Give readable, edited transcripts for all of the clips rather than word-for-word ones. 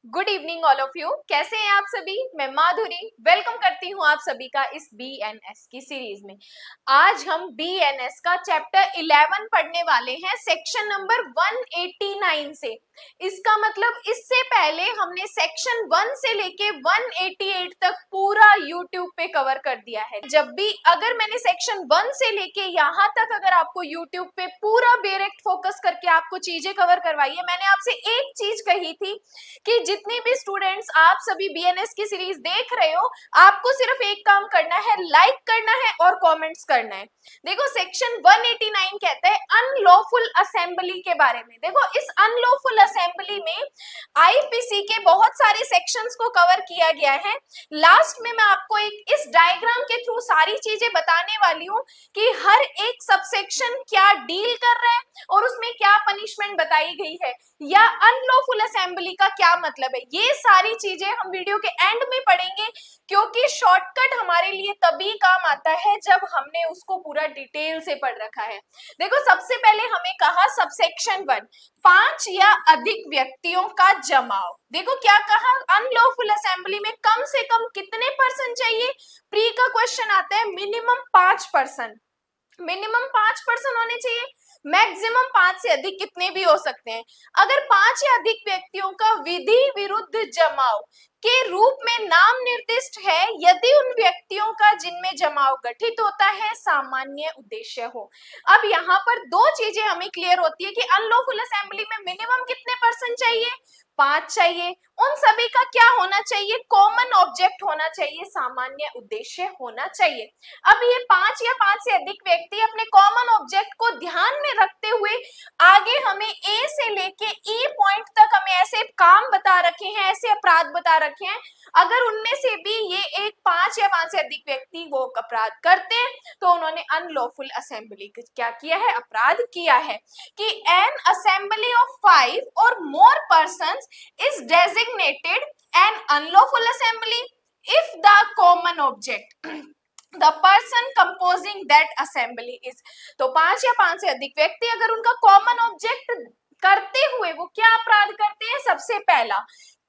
Good evening all of you. कैसे हैं आप सभी? मैं माधुरी वेलकम करती हूं आप सभी का इस बीएनएस की सीरीज में। आज हम बीएनएस का चैप्टर 11 पढ़ने वाले हैं, सेक्शन नंबर 189 से। इसका मतलब इससे पहले हमने सेक्शन 1 से लेके 188 तक पूरा यूट्यूब पे कवर कर दिया है। जब भी अगर मैंने सेक्शन 1 से लेके यहाँ तक अगर आपको यूट्यूब पे पूरा डायरेक्ट फोकस करके आपको चीजें कवर करवाई है, मैंने आपसे एक चीज कही थी कि जितने भी स्टूडेंट्स आप सभी बीएनएस की सीरीज देख रहे हो, आपको सिर्फ एक काम करना है, लाइक करना है और कमेंट्स करना है। देखो सेक्शन 189 कहता है अनलॉफुल असेंबली के बारे में। देखो इस अनलॉफुल असेंबली में आईपीसी के बहुत सारे सेक्शंस को कवर किया गया है। लास्ट में मैं आपको एक इस डायग्राम के थ्रू सारी चीजें बताने वाली हूँ कि हर एक सबसेक्शन क्या डील कर रहा है और उसमें क्या पनिशमेंट बताई गई है या अनलॉफुल असेंबली का क्या मतलब है। ये सारी चीजें हम वीडियो के एंड में पढ़ेंगे, क्योंकि शॉर्टकट हमारे लिए तभी काम आता है जब हमने उसको पूरा डिटेल से पढ़ रखा है। देखो सबसे पहले हमें कहा सबसेक्शन 1, 5 या अधिक व्यक्तियों का जमाव। देखो क्या कहा, अनलॉफुल असेंबली में कम से कम कितने पर्सन चाहिए? प्री का क्वेश्चन आता है, मिनिमम 5%। मिनिमम 5% होने चाहिए, मैक्सिमम 5 से अधिक कितने भी हो सकते हैं। अगर 5 या अधिक व्यक्तियों का विधि विरुद्ध जमाव के रूप में नाम निर्दिष्ट है यदि उन व्यक्तियों का जिनमें जमाव गठित होता है सामान्य उद्देश्य हो। अब यहाँ पर दो चीजें हमें क्लियर होती है कि अनलॉफुल असेंबली में मिनिमम कितने पर्सन चाहिए? 5 चाहिए। उन सभी का क्या होना चाहिए? कॉमन ऑब्जेक्ट होना चाहिए, सामान्य उद्देश्य होना चाहिए। अब ये 5 या 5 से अधिक व्यक्ति अपने कॉमन ऑब्जेक्ट को ध्यान में रखते हुए आगे हमें ए से लेके ई पॉइंट तक हमें ऐसे काम बता रखे हैं, ऐसे अपराध बता रखे हैं। अगर उनमें से भी ये एक 5 या 5 से अधिक व्यक्ति वो अपराध करते हैं तो उन्होंने अनलॉफुल असेंबली क्या किया है? अपराध किया है। कि N assembly of 5 or more persons is designated an unlawful assembly if the common object the person composing that assembly is। तो 5 या 5 से अधिक व्यक्ति अगर उनका कॉमन ऑब्जेक्ट करते हुए वो क्या अपराध करते हैं? सबसे पहला,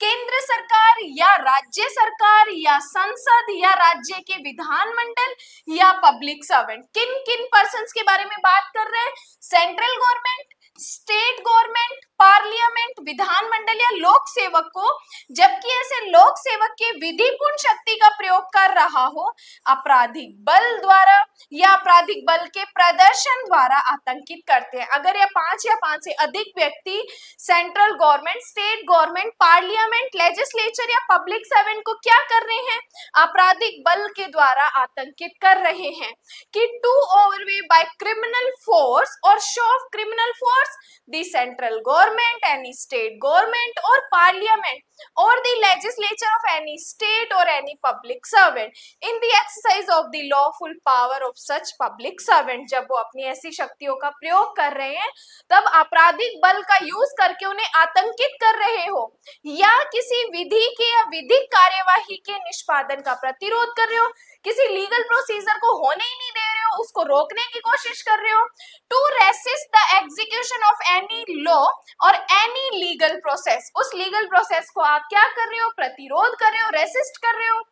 केंद्र सरकार या राज्य सरकार या संसद या राज्य के विधानमंडल या पब्लिक सर्वेंट। किन किन पर्संस के बारे में बात कर रहे हैं? Central government, state government, parliament, विधानमंडल या लोक सेवक को, जबकि ऐसे लोक सेवक के विधिपूर्ण शक्ति का प्रयोग कर रहा हो आपराधिक बल द्वारा या आपराधिक बल के प्रदर्शन द्वारा आतंकित करते हैं। अगर ये 5 या 5 से अधिक व्यक्ति central government, state government, parliament, legislature या पब्लिक सर्वेंट को क्या कर रहे हैं? आपराधिक बल के द्वारा आतंकित कर रहे हैं। कि to ओवरवे bye criminal force or show of criminal force the central government, any state government और parliament or the legislature of any state or any public servant in the exercise of the lawful power of such public servant। जब वो अपनी ऐसी शक्तियों का प्रयोग कर रहे हैं तब आपराधिक बल का यूज करके उन्हें आतंकित कर रहे हो या किसी विधि के या विधिक कार्यवाही के निष्पादन का प्रतिरोध कर रहे हो, किसी लीगल प्रोसीजर को होने ही नहीं दे रहे हो, उसको रोकने की कोशिश कर रहे हो। To resist the execution of any law और एनी लीगल प्रोसेस, उस लीगल प्रोसेस को आप क्या कर रहे हो? प्रतिरोध कर रहे हो, रेसिस्ट कर रहे हो।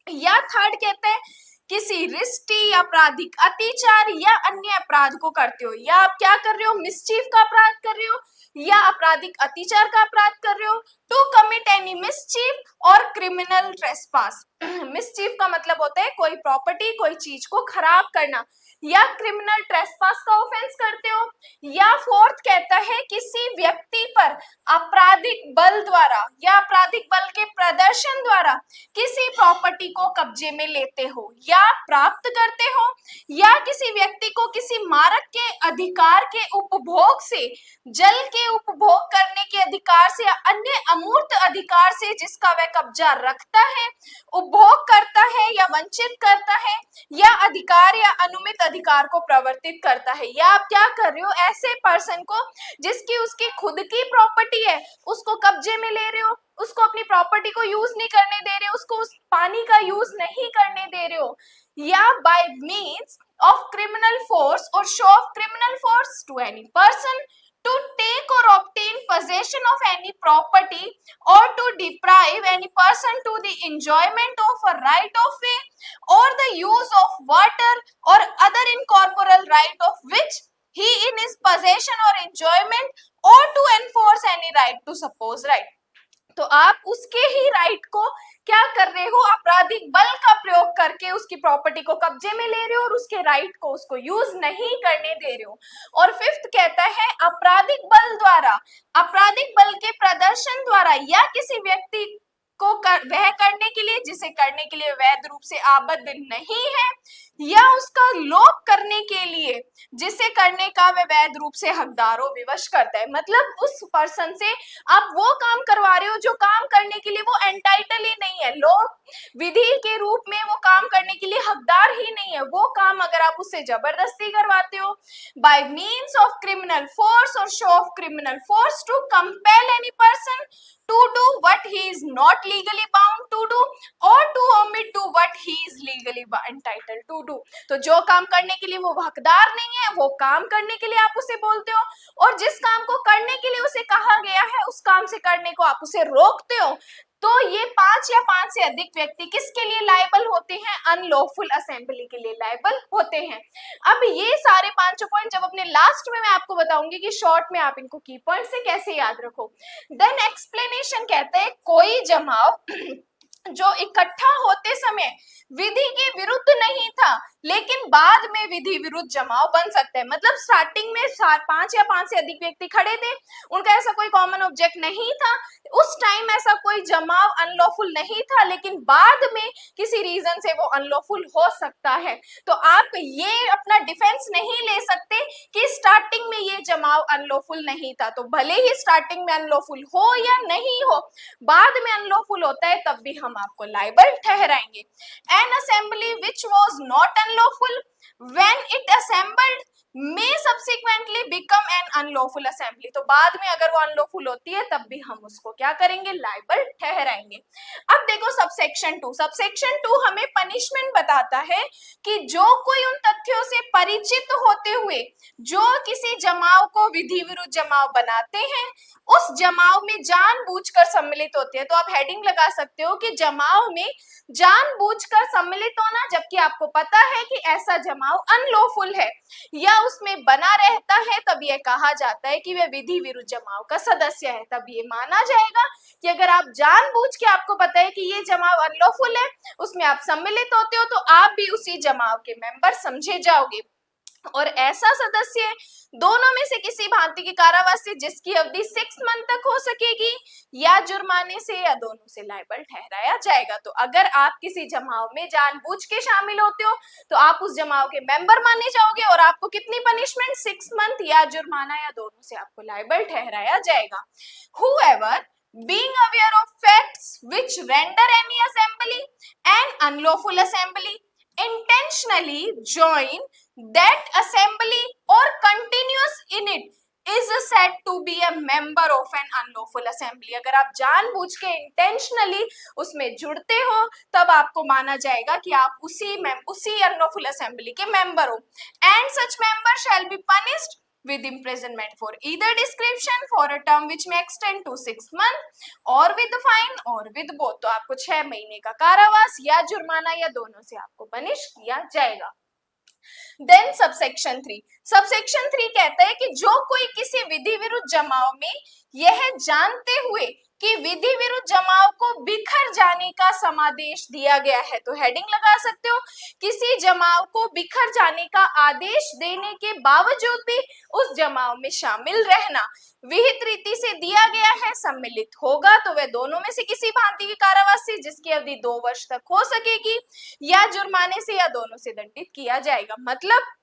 या थर्ड कहते हैं किसी रिस्टी आपराधिक अत्याचार या अन्य अपराध को करते हो, या आप क्या कर रहे हो? मिसचीफ का अपराध कर रहे हो या आपराधिक अत्याचार का अपराध कर रहे हो। टू कमिट एनी मिसचीफ और क्रिमिनल ट्रेसपास। मिसचीफ का मतलब होता है कोई प्रॉपर्टी, कोई चीज को खराब करना, या क्रिमिनल ट्रेसपास का ऑफेंस करते हो। या फोर्थ कहता है किसी व्यक्ति पर आपराधिक बल द्वारा या आपराधिक बल के प्रदर्शन द्वारा किसी प्रॉपर्टी को कब्जे में लेते हो या प्राप्त करते हो, या किसी व्यक्ति को किसी मारक के अधिकार के उपभोग से, जल के उपभोग करने के अधिकार से या अन्य अमूर्त अधिकार से जिसका वह कब्जा रखता है, उपभोग करता है या वंचित करता है, या अधिकार या अनुमित अधिकार को प्रवर्तित करता है। या आप क्या कर रहे हो? ऐसे पर्सन को जिसकी उसकी खुद की प्रॉपर्टी है उसको कब्जे में ले रहे हो, उसको अपनी प्रॉपर्टी को यूज नहीं करने दे रहे हो, उसको उस पानी का यूज नहीं करने दे रहे हो। या by means of criminal force or show of criminal force to any person to take or obtain possession of any property or to deprive any person to the enjoyment of a right of way or the use of water or other incorporeal right of which he in his possession or enjoyment or to enforce any right to suppose right. तो आप उसके ही right को क्या कर रहे हो, आपराधिक बल का प्रयोग करके उसकी प्रॉपर्टी को कब्जे में ले रहे हो और उसके राइट को उसको यूज नहीं करने दे रहे हो। और फिफ्थ कहता है आपराधिक बल द्वारा, आपराधिक बल के प्रदर्शन द्वारा या किसी व्यक्ति को वह करने के लिए जिसे करने के लिए वैध रूप से आबद्ध नहीं है या उसका लोप करने के लिए जिसे करने का वह वैध रूप से हकदारों विवश करता है। मतलब उस पर्सन से आप वो काम करवा रहे हो जो काम करने के लिए वो एंटाइटल ही नहीं है, लोक विधि के रूप में वो काम करने के लिए हकदार ही नहीं है, वो काम अगर आप उससे जबरदस्ती करवाते हो by means of criminal force or show of criminal force to compel any person to do what he is not legally bound to do or to omit to what he is legally entitled to do। तो जो काम करने के लिए वो हकदार नहीं है वो काम करने के लिए आप उसे बोलते हो, और जिस काम को करने के लिए उसे कहा गया है उस काम से करने को आप उसे रोकते हो। तो ये 5 या 5 से अधिक व्यक्ति किसके लिए लायबल होते हैं, अनलॉफुल असेंबली के लिए लायबल होते हैं। अब ये सारे 5 पॉइंट जब अपने लास्ट में मैं आपको बताऊंगी कि शॉर्ट में आप इनको की पॉइंट से कैसे याद रखो। देन एक्सप्लेनेशन कहते हैं कोई जमाव जो इकट्ठा होते समय विधि के विरुद्ध नहीं था लेकिन बाद में विधि विरुद्ध जमाव बन सकता है। मतलब स्टार्टिंग में 5 या 5 से अधिक व्यक्ति खड़े थे, उनका ऐसा कोई कॉमन ऑब्जेक्ट नहीं था, उस टाइम ऐसा कोई जमाव अनलॉफुल नहीं था, लेकिन बाद में किसी रीजन से वो अनलॉफुल हो सकता है। तो आप ये अपना डिफेंस नहीं ले सकते कि स्टार्टिंग में ये जमाव अनलॉफुल नहीं था, तो भले ही स्टार्टिंग में अनलॉफुल हो या नहीं हो, बाद में अनलॉफुल होता है तब भी हम आपको liable ठहराएंगे। An assembly which was not unlawful when it assembled may subsequently become an unlawful assembly। तो बाद में अगर वो अनलॉफुल होती है तब भी हम उसको क्या करेंगे, लायबल ठहराएंगे। अब देखो सबसेक्शन 2, सबसेक्शन 2 हमें पनिशमेंट बताता है कि जो कोई उन तथ्यों से परिचित होते हुए जो किसी जमाव को विधि विरुद्ध जमाव बनाते हैं उस जमाव में जानबूझकर सम्मिलित होते हैं। तो आप हेडिंग लगा सकते हो कि जमाव में जानबूझकर सम्मिलित होना जबकि आपको पता है कि ऐसा जमाव अनलॉफुल है या उसमें बना रहता है, तब यह कहा जाता है कि वह विधि विरुद्ध जमाव का सदस्य है। तब ये माना जाएगा कि अगर आप जानबूझ के आपको पता है कि ये जमाव अनलॉफुल है, उसमें आप सम्मिलित होते हो, तो आप भी उसी जमाव के मेंबर समझे जाओगे। और ऐसा सदस्य दोनों में से किसी भांति के कारावास से जिसकी अवधि 6 मंथ तक हो सकेगी या जुर्माने से या दोनों से लायबल ठहराया जाएगा। तो अगर आप किसी जमाव में जानबूझ के शामिल होते हो तो आप उस जमाव के मेंबर माने जाओगे और आपको कितनी पनिशमेंट, 6 मंथ या जुर्माना या दोनों से आपको लायबल ठहराया जाएगा। Whoever being aware of facts which render any assembly an unlawful assembly intentionally join that assembly or continuous in it is said to be a member of an unlawful assembly। अगर आप जानबूझ के intentionally उसमें जुड़ते हो तब आपको माना जाएगा कि आप उसी अनलॉफुल असेंबली के मेंबर हो। And such member shall be punished with imprisonment for either description for a term which may extend to 6 months or with fine or with both। तो आपको 6 महीने का कारावास या जुर्माना या दोनों से आपको पनिश किया जाएगा। देन सबसेक्शन 3, सबसेक्शन 3 कहता है कि जो कोई किसी विधि विरुद्ध जमाव में यह जानते हुए कि विधि विरुद्ध जमाव को बिखर जाने का समादेश दिया गया है, तो हेडिंग लगा सकते हो किसी जमाव को बिखर जाने का आदेश देने के बावजूद भी उस जमाव में शामिल रहना विहित रीति से दिया गया है, सम्मिलित होगा तो वह दोनों में से किसी भांति के कारावास से जिसकी अवधि 2 वर्ष तक हो सकेगी या जुर्माने से या दोनों से दंडित किया जाएगा। मतलब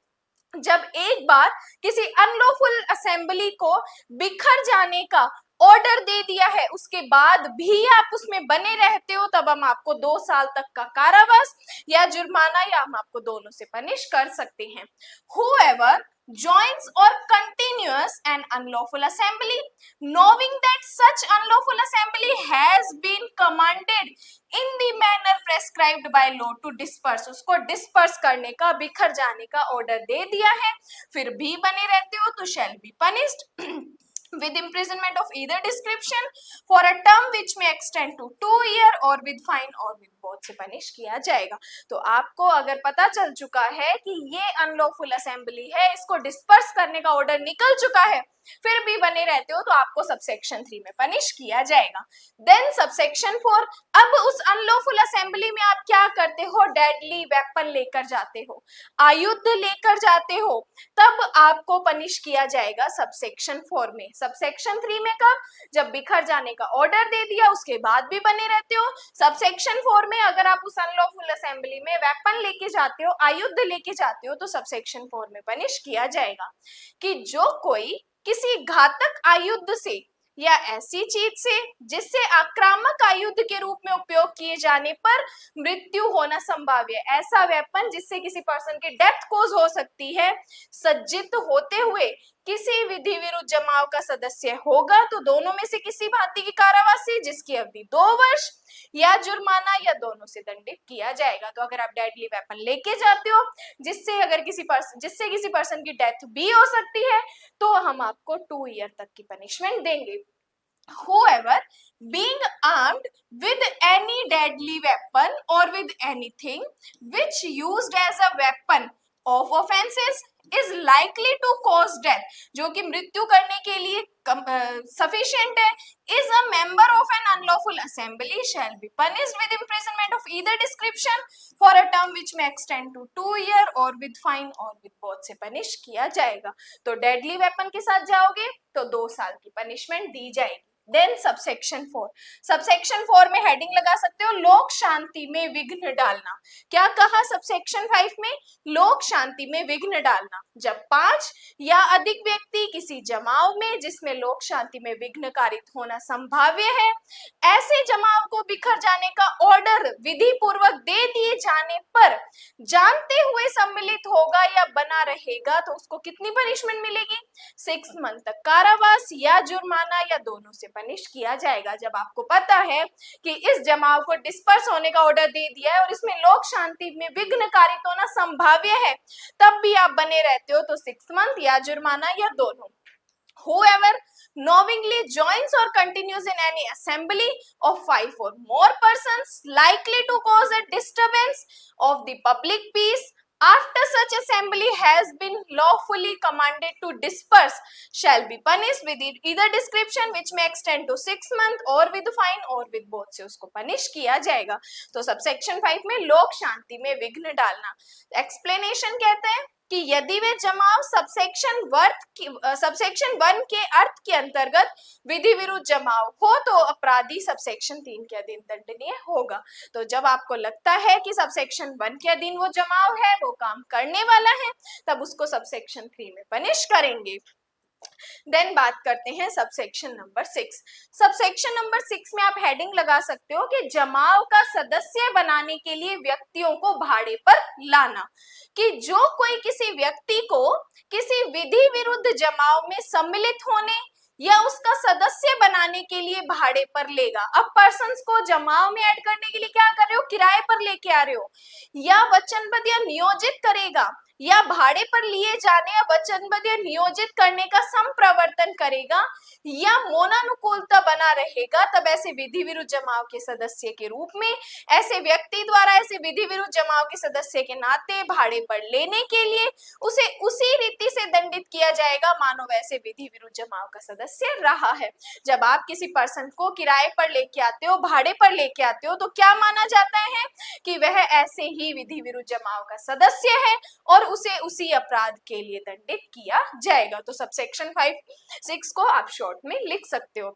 जब एक बार किसी अनलॉफुल असेंबली को बिखर जाने का ऑर्डर दे दिया है उसके बाद भी आप उसमें बने रहते हो तब हम आपको 2 साल तक का कारावास या जुर्माना या हम आपको दोनों से पनिश कर सकते हैं। Whoever joins or continuous an unlawful assembly, knowing that such unlawful assembly has been commanded in the manner prescribed by law to disperse, उसको disperse करने का, बिखर जाने का order दे दिया है, फिर भी बने रहते हो तो shall be punished with imprisonment of either description for a term which may extend to 2 years or with fine or with both से पनिश किया जाएगा। तो आपको अगर पता चल चुका है कि ये अनलॉफुल असेंबली है, इसको डिस्पर्स करने का ऑर्डर निकल चुका है, फिर भी बने रहते हो तो आपको सबसेक्शन 3 में पनिश किया जाएगा। देन सबसेक्शन 4, अब उस अनलॉफुल असेंबली में आप क्या करते हो, डेडली वेपन लेकर जाते हो, आयुध लेकर जाते हो, तब आपको पनिश किया जाएगा सबसेक्शन 4 में। सबसेक्शन 3 में कब, जब बिखर जाने का ऑर्डर दे दिया उसके बाद भी बने रहते हो। सबसेक्शन 4 में अगर आप उस अनलॉफुल असेंबली में वेपन लेके जाते हो, आयुध लेके जाते हो, तो सबसेक्शन 4 में पनिश किया जाएगा कि जो कोई किसी घातक आयुध से या ऐसी चीज से जिससे आक्रामक आयुध के रूप में उपयोग किए जाने पर मृत्यु होना संभाव्य है, ऐसा वेपन जिससे किसी पर्सन की डेथ कोज हो सकती है, सज्जित होते हुए किसी विधि विरुद्ध जमाव का सदस्य होगा तो दोनों में से किसी भांति की कारावासी जिसकी अवधि 2 वर्ष या जुर्माना या दोनों से दंडित किया जाएगा। तो अगर आप डेडली वेपन लेके जाते हो जिससे किसी पर्सन की डेथ भी हो सकती है तो हम आपको 2 ईयर तक की पनिशमेंट देंगे। Whoever being armed with any deadly weapon or with anything which used as a weapon of offenses is likely to cause death, जो कि मृत्यु करने के लिए sufficient है, is a member of an unlawful assembly shall be punished with imprisonment of either description for a term which may extend to 2 years or with fine or with both से punish किया जाएगा। तो deadly weapon के साथ जाओगे तो 2 साल की पनिशमेंट दी जाएगी। देन सबसेक्शन 4, सबसेक्शन 4 में हेडिंग लगा सकते हो लोक शांति में विघ्न डालना। क्या कहा सबसेक्शन 5 में, लोक शांति में विघ्न डालना, जब 5 या अधिक व्यक्ति किसी जमाव में जिसमें लोक शांति में विघ्न कारित होना संभाव्य है, ऐसे जमाव को बिखर जाने का ऑर्डर विधि पूर्वक दे दिए जाने पर जानते हुए सम्मिलित होगा या बना रहेगा तो उसको कितनी पनिशमेंट मिलेगी, 6 मंथ तक कारावास या जुर्माना या दोनों से पनिश किया जाएगा। जब आपको पता है कि इस जमाव को डिस्पर्स होने का ऑर्डर दे दिया है और इसमें लोक शांति में विघ्न कारित होना संभाव्य है, तब भी आप बने रहते हो तो 6 मंथ या जुर्माना या दोनों। Whoever knowingly joins or continues in any assembly of 5 or more persons likely to cause a disturbance of the public peace after such assembly has been lawfully commanded to disperse shall be punished with either description which may extend to 6 months or with fine or with both से उसको punish किया जाएगा। तो subsection 5 में लोक शांति में विघ्न डालना, एक्सप्लेनेशन कहते हैं कि यदि वे जमाव सबसेक्शन 1 के अर्थ के अंतर्गत विधि विरुद्ध जमाव हो तो अपराधी सबसेक्शन 3 के अधीन दंडनीय होगा। तो जब आपको लगता है कि सबसेक्शन 1 के अधीन वो जमाव है, वो काम करने वाला है, तब उसको सबसेक्शन 3 में पनिश करेंगे। देन बात करते हैं सबसेक्शन नंबर 6। सबसेक्शन नंबर 6 में आप हेडिंग लगा सकते हो कि जमाव का सदस्य बनाने के लिए व्यक्तियों को भाड़े पर लाना, कि जो कोई किसी व्यक्ति को किसी विधि विरुद्ध जमाव में सम्मिलित होने या उसका सदस्य बनाने के लिए भाड़े पर लेगा। अब पर्सन्स को जमाव में ऐड करने के लिए क्या कर रहे हो, किराए पर लेके आ रहे हो, या वचनबद्ध या नियोजित करेगा, या भाड़े पर लिए जाने या वचनबद्ध या नियोजित करने का संप्रवर्तन करेगा या मौनानुकूलता बना रहेगा, तब ऐसे विधि विरुद्ध जमाव के सदस्य के रूप में ऐसे व्यक्ति द्वारा ऐसे विधि विरुद्ध जमाव के सदस्य के नाते भाड़े पर लेने के लिए उसे उसी रीति से दंडित किया जाएगा मानो वैसे विधि विरुद्ध जमाव का सदस्य रहा है। जब आप किसी पर्सन को किराए पर लेके आते हो, भाड़े पर लेके आते हो, तो क्या माना जाता है कि वह ऐसे ही विधि विरुद्ध जमाव का सदस्य है और उसे उसी अपराध के लिए दंडित किया जाएगा। तो सबसेक्शन 5-6 को आप शॉर्ट में लिख सकते हो।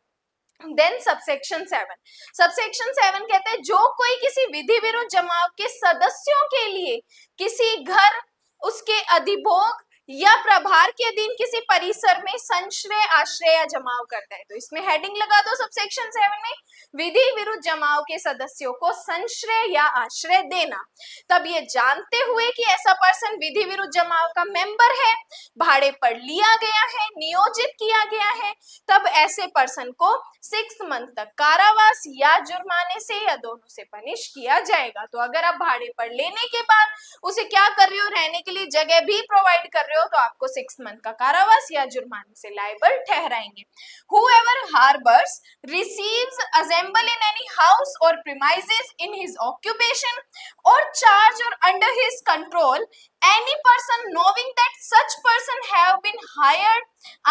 देन सबसेक्शन 7, सबसेक्शन 7 कहते हैं जो कोई किसी विधि विरुद्ध जमाव के सदस्यों के लिए किसी घर, उसके अधिभोग या प्रभार के अधीन किसी परिसर में संश्रय, आश्रय या जमाव करता है, तो इसमें हेडिंग लगा दो सबसेक्शन 7 में विधि विरुद्ध जमाव के सदस्यों को संश्रय या आश्रय देना। तब ये जानते हुए कि ऐसा पर्सन विधि विरुद्ध जमाव का मेंबर है, भाड़े पर लिया गया है, नियोजित किया गया है, तब ऐसे पर्सन को 6 मंथ तक कारावास या जुर्माने से या दोनों से पनिश किया जाएगा। तो अगर आप भाड़े पर लेने के बाद उसे क्या कर रहे हो, रहने के लिए जगह भी प्रोवाइड कर रहे हो, तो आपको 6 मंथ का कारावास या जुर्माने से liable ठहराएंगे। Whoever harbors, receives, assemble in any house or premises in his occupation or charge or under his control any person knowing that such person have been hired,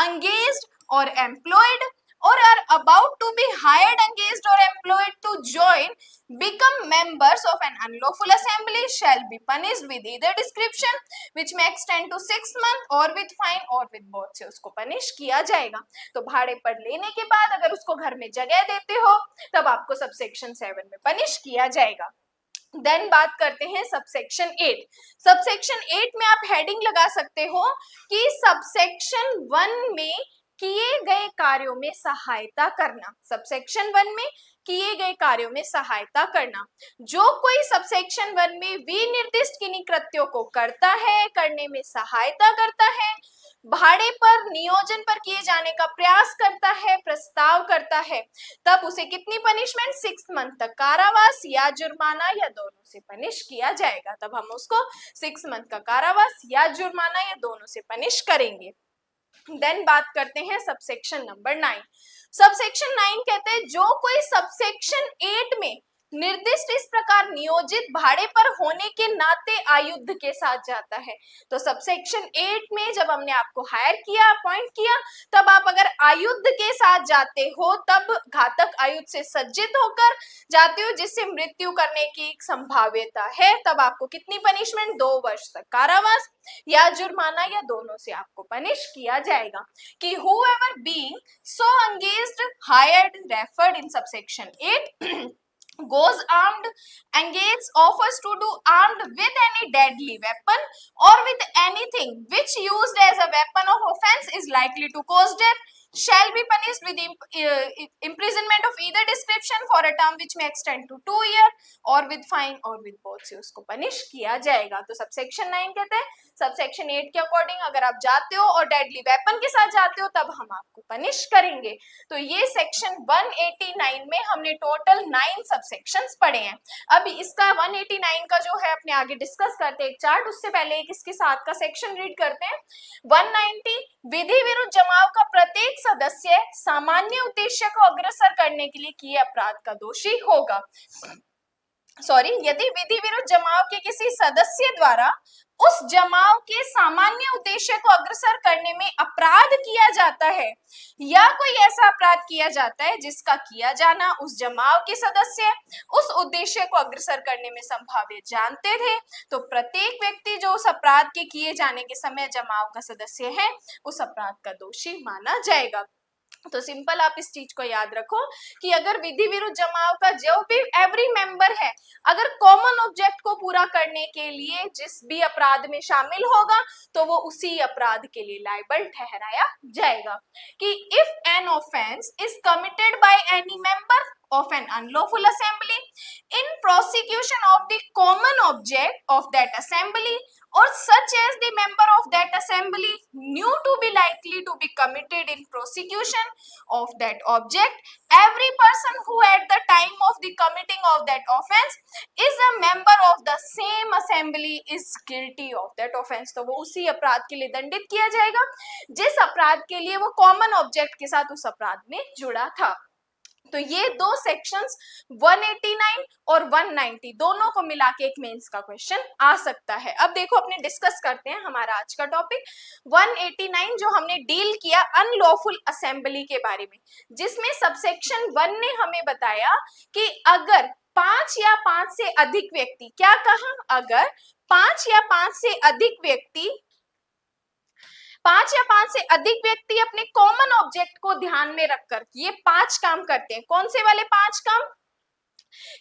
engaged or employed or are about to be hired, engaged or employed to join, become members of an unlawful assembly shall be punished with either description which may extend to 6 months or with fine or with both। से उसको punish किया जाएगा। तो भाड़े पर लेने के बाद अगर उसको घर में जगह देते हो तब आपको सबसेक्शन 7 में पनिश किया जाएगा। देन बात करते हैं सबसेक्शन 8। सबसेक्शन 8 में आप हेडिंग लगा सकते हो कि सबसेक्शन 1 में किए गए कार्यों में सहायता करना। सबसेक्शन 1 में किए गए कार्यों में सहायता करना। जो कोई सबसेक्शन 1 में विनिर्दिष्ट किन्हीं कृत्यों को करता है, करने में सहायता करता है, भाड़े पर नियोजन पर किए जाने का प्रयास करता है, प्रस्ताव करता है, तब उसे कितनी पनिशमेंट, 6 मंथ तक कारावास या जुर्माना या दोनों से पनिश किया जाएगा। तब हम उसको 6 मंथ का कारावास या जुर्माना या दोनों से पनिश करेंगे। देन बात करते हैं सबसेक्शन नंबर 9। सबसेक्शन 9 कहते हैं जो कोई सबसेक्शन 8 में निर्दिष्ट इस प्रकार नियोजित भाड़े पर होने के नाते आयुध के साथ जाता है। तो सबसेक्शन 8 में जब हमने आपको हायर किया, अपॉइंट किया, तब आप अगर आयुध के साथ जाते हो, तब घातक आयुध से सज्जित होकर जाते हो जिससे मृत्यु करने की संभाव्यता है, तब आपको कितनी पनिशमेंट, 2 वर्ष तक कारावास या जुर्माना या दोनों से आपको पनिश किया जाएगा। कि whoever being so engaged, hired, referred in subsection 8 goes armed, engaged, offers to do armed with any deadly weapon or with anything which used as a weapon of offense is likely to cause death shall be punished with imprisonment of either description for a term which may extend to 2 years or with fine or with both। से उसको punish किया जाएगा। तो subsection 9 कहते हैं subsection 8 के according अगर आप जाते हो और डेडली वेपन के साथ जाते हो तब हम आपको पनिश करेंगे। तो ये सेक्शन 189 में हमने टोटल 9 सबसेक्शंस पढ़े हैं। अब इसका 189 का जो है अपने आगे डिस्कस करते हैं एक चार्ट, उससे पहले एक इसके साथ का सेक्शन रीड करते हैं। 190 विधि विरुद्ध जमाव का प्रत्येक सदस्य सामान्य उद्देश्य को अग्रसर करने के लिए किए अपराध का दोषी होगा। यदि विधि विरुद्ध जमाव के किसी सदस्य द्वारा उस जमाव के सामान्य उद्देश्य को अग्रसर करने में अपराध किया जाता है या कोई ऐसा अपराध किया जाता है जिसका किया जाना उस जमाव के सदस्य उस उद्देश्य को अग्रसर करने में संभाव्य जानते थे, तो प्रत्येक व्यक्ति जो उस अपराध के किए जाने के समय जमाव का सदस्य है उस अपराध का दोषी माना जाएगा। तो सिंपल आप इस चीज को याद रखो कि अगर विधि विरुद्ध जमाव का जो भी एवरी मेंबर है अगर कॉमन ऑब्जेक्ट को पूरा करने के लिए जिस भी अपराध में शामिल होगा तो वो उसी अपराध के लिए लायबल ठहराया जाएगा। कि if an offence is committed by any member of an unlawful assembly in prosecution of the common object of that assembly or such as the member of that assembly knew to be likely to be committed in prosecution of that object, every person who at the time of the committing of that offense is a member of the same assembly is guilty of that offense। तो वो उसी अपराध के लिए दंडित किया जाएगा जिस अपराध के लिए वो कॉमन ऑब्जेक्ट के साथ उस अपराध में जुड़ा था। तो ये दो सेक्शंस 189 और 190 दोनों को मिला के एक मेंस का क्वेश्चन आ सकता है। अब देखो अपने डिस्कस करते हैं हमारा आज का टॉपिक 189 जो हमने डील किया अनलॉफुल असेंबली के बारे में, जिसमें सबसेक्शन 1 ने हमें बताया कि अगर 5 या 5 से अधिक व्यक्ति, क्या कहा, अगर 5 या 5 से अधिक व्यक्ति 5 या 5 से अधिक व्यक्ति अपने कॉमन ऑब्जेक्ट को ध्यान में रखकर ये 5 काम करते हैं। कौन से वाले 5 काम?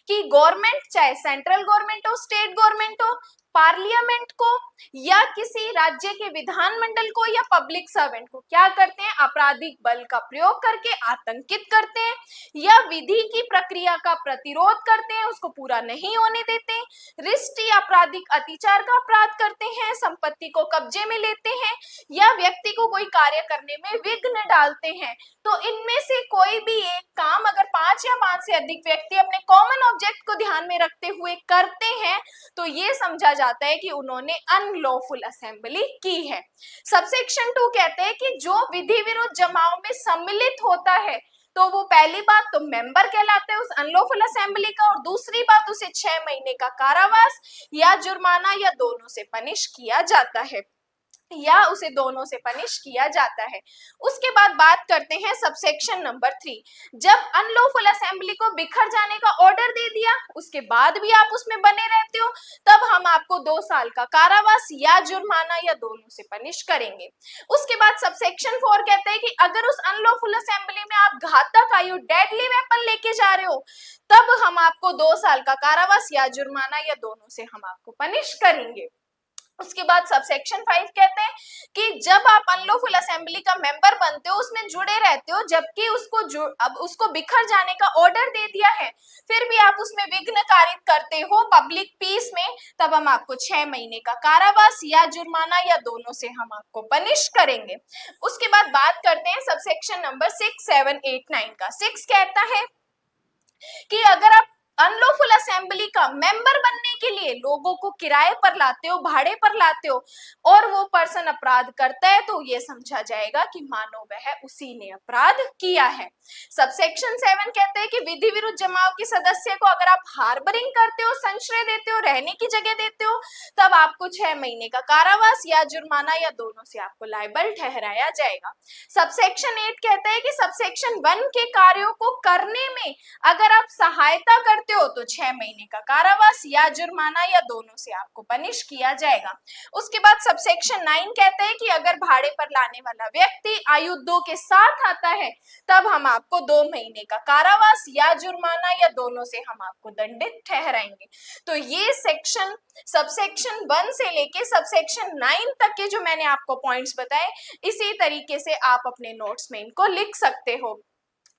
कि गवर्नमेंट, चाहे सेंट्रल गवर्नमेंट हो, स्टेट गवर्नमेंट हो, पार्लियामेंट को या किसी राज्य के विधानमंडल को या पब्लिक सर्वेंट को क्या करते हैं, आपराधिक बल का प्रयोग करके आतंकित करते हैं या विधि की प्रक्रिया का प्रतिरोध करते हैं, उसको पूरा नहीं होने देते, रिष्ट या आपराधिक अत्याचार का अपराध करते हैं, संपत्ति को कब्जे में लेते हैं या व्यक्ति को कोई कार्य करने में विघ्न डालते हैं। तो इनमें से कोई भी एक काम अगर 5 या 5 से अधिक व्यक्ति अपने कॉमन ऑब्जेक्ट को ध्यान में रखते हुए करते हैं तो ये समझा जाता है कि उन्होंने अनलॉफुल असेंबली की है। सबसेक्शन 2 कहते हैं कि जो विधि विरुद्ध जमाव में सम्मिलित होता है तो वो पहली बात तो मेंबर कहलाता है उस अनलॉफुल असेंबली का, और दूसरी बात उसे 6 महीने का कारावास या जुर्माना या दोनों से पनिश किया जाता है, या उसे दोनों से पनिश किया जाता है। उसके बाद बात करते हैं सबसेक्शन नंबर 3। जब अनलॉफुल असेंबली को बिखर जाने का ऑर्डर दे दिया उसके बाद भी आप उसमें बने रहते हो तब हम आपको 2 साल का कारावास या जुर्माना या दोनों से पनिश करेंगे। उसके बाद सबसेक्शन 4 कहते हैं कि अगर उस अनलॉफुल असेंबली में आप घातक आयु डेडली वेपन लेके जा रहे हो तब हम आपको 2 साल का कारावास या जुर्माना या दोनों से हम आपको पनिश करेंगे। उसके बाद सबसेक्शन 5 कहते हैं कि जब आप अनलॉफुल असेंबली का मेंबर बनते हो उसमें जुड़े रहते हो जबकि अब उसको बिखर जाने का ऑर्डर दे दिया है फिर भी आप उसमें विघ्न कारित करते हो पब्लिक पीस में, तब हम आपको 6 महीने का कारावास या जुर्माना या दोनों से हम आपको पनिश करेंगे। उसके बाद बात करते हैं सबसेक्शन नंबर 6, 7, 8, 9 का। 6 कहता है कि अगर आप अनलॉफुल असेंबली का मेंबर बनने के लिए लोगों को किराए पर लाते हो, भाड़े पर लाते हो और वो पर्सन अपराध करता है तो ये समझा जाएगा कि मानो वह उसी ने अपराध किया है। सबसेक्शन 7 कहते हैं कि विधि विरुद्ध जमाव के सदस्य को अगर आप हार्बरिंग करते हो, संश्रय देते हो, रहने की जगह देते हो तब आपको 6 महीने का कारावास या जुर्माना या दोनों से आपको लायबल ठहराया जाएगा। सबसेक्शन 8 कहता है कि सबसेक्शन 1 के कार्यों को करने में अगर आप सहायता करते हो तो 6 महीने का कारावास या जुर्माना या दोनों से आपको पनिश किया जाएगा। उसके बाद सबसेक्शन 9 कहते हैं कि अगर भाड़े पर लाने वाला व्यक्ति आयु 2 के साथ आता है तब हम आपको 2 महीने का कारावास या जुर्माना या दोनों से हम आपको दंडित ठहराएंगे। तो ये सेक्शन सबसेक्शन 1 से लेके सबसेक्शन 9 तक के जो मैंने आपको पॉइंट्स बताए इसी तरीके से आप अपने नोट्स में इनको लिख सकते हो।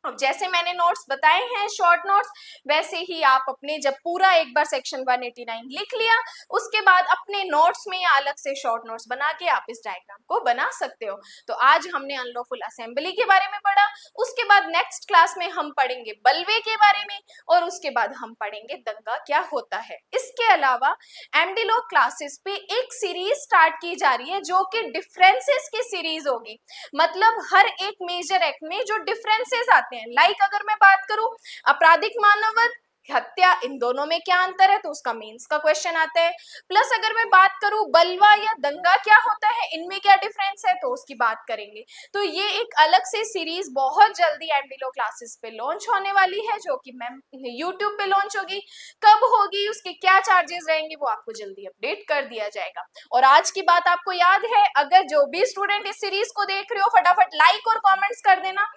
अब जैसे मैंने नोट्स बताए हैं शॉर्ट नोट्स वैसे ही आप अपने जब पूरा एक बार सेक्शन 189 लिख लिया उसके बाद अपने नोट्स में अलग से शॉर्ट नोट्स बना के आप इस डायग्राम को बना सकते हो। तो आज हमने अनलॉफुल असेंबली के बारे में पढ़ा, उसके बाद नेक्स्ट क्लास में हम पढ़ेंगे बलवे के बारे में और उसके बाद हम पढ़ेंगे दंगा क्या होता है। इसके अलावा एमडी लॉ क्लासेस पे एक सीरीज स्टार्ट की जा रही है जो कि डिफरेंसेस की सीरीज होगी, मतलब हर एक मेजर एक्ट में जो डिफरेंसेस आते हैं, लाइक अगर मैं बात करूं आपराधिक मानववध, हत्या, इन दोनों में क्या अंतर है तो उसका मेंस का क्वेश्चन आता है। प्लस अगर मैं बात करूं बलवा या दंगा क्या होता है, इनमें क्या डिफरेंस है तो उसकी बात करेंगे। तो ये एक अलग से सीरीज बहुत जल्दी एमडी लॉ क्लासेस पे लॉन्च होने वाली है जो कि मैम यूट्यूब पे लॉन्च होगी। कब होगी, उसके क्या चार्जेस रहेंगे वो आपको जल्दी अपडेट कर दिया जाएगा। और आज की बात आपको याद है, अगर जो भी स्टूडेंट इस सीरीज को देख रहे हो फटाफट लाइक और कॉमेंट्स कर देना।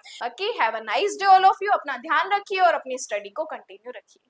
Have a nice day all of you. अपना ध्यान रखिए और अपनी स्टडी को कंटिन्यू रखिए।